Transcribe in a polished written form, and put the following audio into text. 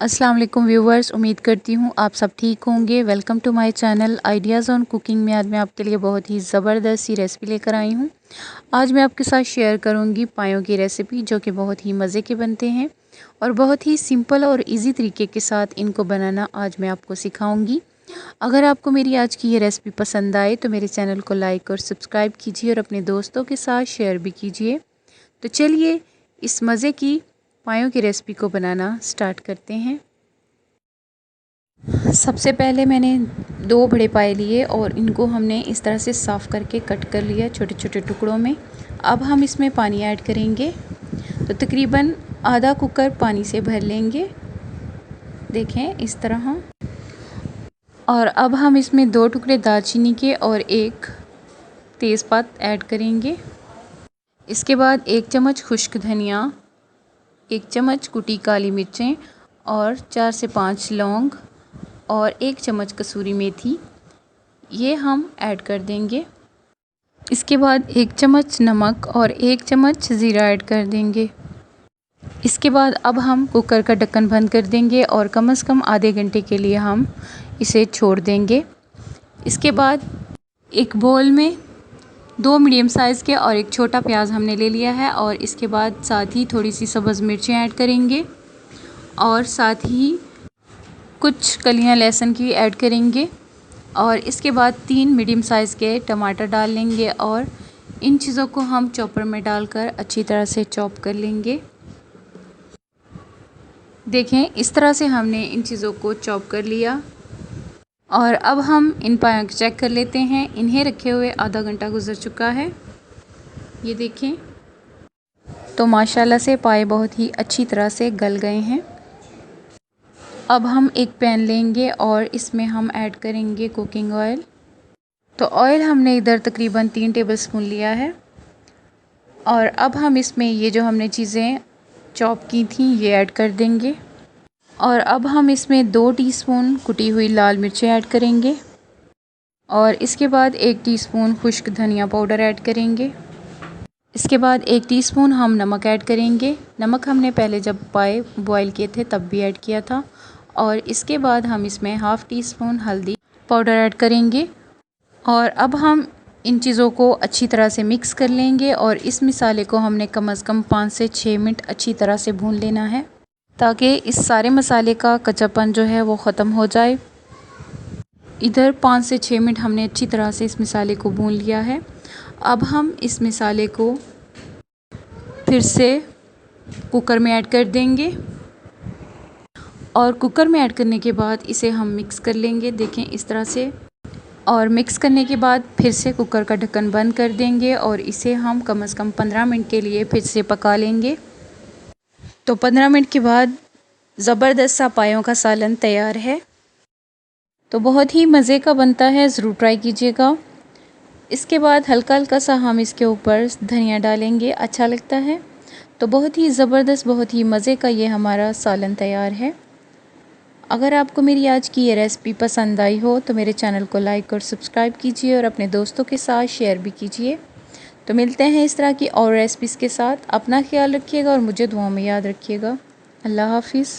अस्सलाम वालेकुम व्यूवर्स, उम्मीद करती हूँ आप सब ठीक होंगे। Welcome to my channel ideas on cooking में आज मैं आपके लिए बहुत ही ज़बरदस्त सी रेसिपी लेकर आई हूँ। आज मैं आपके साथ शेयर करूँगी पायों की रेसिपी, जो कि बहुत ही मज़े के बनते हैं और बहुत ही सिंपल और इजी तरीके के साथ इनको बनाना आज मैं आपको सिखाऊँगी। अगर आपको मेरी आज की ये रेसिपी पसंद आए तो मेरे चैनल को लाइक और सब्सक्राइब कीजिए और अपने दोस्तों के साथ शेयर भी कीजिए। तो चलिए इस मज़े की पायों की रेसिपी को बनाना स्टार्ट करते हैं। सबसे पहले मैंने 2 बड़े पाए लिए और इनको हमने इस तरह से साफ़ करके कट कर लिया छोटे छोटे टुकड़ों में। अब हम इसमें पानी ऐड करेंगे, तो तकरीबन आधा कुकर पानी से भर लेंगे, देखें इस तरह। और अब हम इसमें 2 टुकड़े दालचीनी के और 1 तेज़पात ऐड करेंगे। इसके बाद 1 चम्मच खुश्क धनिया, 1 चम्मच कुटी काली मिर्चें और 4 से 5 लौंग और 1 चम्मच कसूरी मेथी, ये हम ऐड कर देंगे। इसके बाद 1 चम्मच नमक और 1 चम्मच ज़ीरा ऐड कर देंगे। इसके बाद अब हम कुकर का ढक्कन बंद कर देंगे और कम से कम आधे घंटे के लिए हम इसे छोड़ देंगे। इसके बाद एक बोल में 2 मीडियम साइज़ के और 1 छोटा प्याज हमने ले लिया है और इसके बाद साथ ही थोड़ी सी सब्ज़ मिर्चें ऐड करेंगे और साथ ही कुछ कलियां लहसुन की ऐड करेंगे और इसके बाद 3 मीडियम साइज़ के टमाटर डाल लेंगे और इन चीज़ों को हम चॉपर में डालकर अच्छी तरह से चॉप कर लेंगे। देखें इस तरह से हमने इन चीज़ों को चॉप कर लिया और अब हम इन पायों को चेक कर लेते हैं। इन्हें रखे हुए आधा घंटा गुजर चुका है, ये देखें। तो माशाल्लाह से पाए बहुत ही अच्छी तरह से गल गए हैं। अब हम एक पैन लेंगे और इसमें हम ऐड करेंगे कुकिंग ऑयल। तो ऑयल हमने इधर तकरीबन 3 टेबलस्पून लिया है और अब हम इसमें ये जो हमने चीज़ें चॉप की थी ये ऐड कर देंगे और अब हम इसमें 2 टीस्पून कुटी हुई लाल मिर्चें ऐड करेंगे और इसके बाद 1 टीस्पून खुश्क धनिया पाउडर ऐड करेंगे। इसके बाद 1 टीस्पून हम नमक ऐड करेंगे। नमक हमने पहले जब पाए बॉयल किए थे तब भी ऐड किया था। और इसके बाद हम इसमें हाफ़ टी स्पून हल्दी पाउडर ऐड करेंगे और अब हम इन चीज़ों को अच्छी तरह से मिक्स कर लेंगे और इस मसाले को हमने कम से कम 5 से 6 मिनट अच्छी तरह से भून लेना है, ताकि इस सारे मसाले का कच्चापन जो है वो ख़त्म हो जाए। इधर 5 से 6 मिनट हमने अच्छी तरह से इस मसाले को भून लिया है। अब हम इस मसाले को फिर से कुकर में ऐड कर देंगे और कुकर में ऐड करने के बाद इसे हम मिक्स कर लेंगे, देखें इस तरह से। और मिक्स करने के बाद फिर से कुकर का ढक्कन बंद कर देंगे और इसे हम कम से कम 15 मिनट के लिए फिर से पका लेंगे। तो 15 मिनट के बाद ज़बरदस्त सा पायों का सालन तैयार है। तो बहुत ही मज़े का बनता है, ज़रूर ट्राई कीजिएगा। इसके बाद हल्का हल्का सा हम इसके ऊपर धनिया डालेंगे, अच्छा लगता है। तो बहुत ही ज़बरदस्त, बहुत ही मज़े का ये हमारा सालन तैयार है। अगर आपको मेरी आज की ये रेसिपी पसंद आई हो तो मेरे चैनल को लाइक और सब्सक्राइब कीजिए और अपने दोस्तों के साथ शेयर भी कीजिए। तो मिलते हैं इस तरह की और रेसिपीज़ के साथ। अपना ख्याल रखिएगा और मुझे दुआओं में याद रखिएगा। अल्लाह हाफिज़।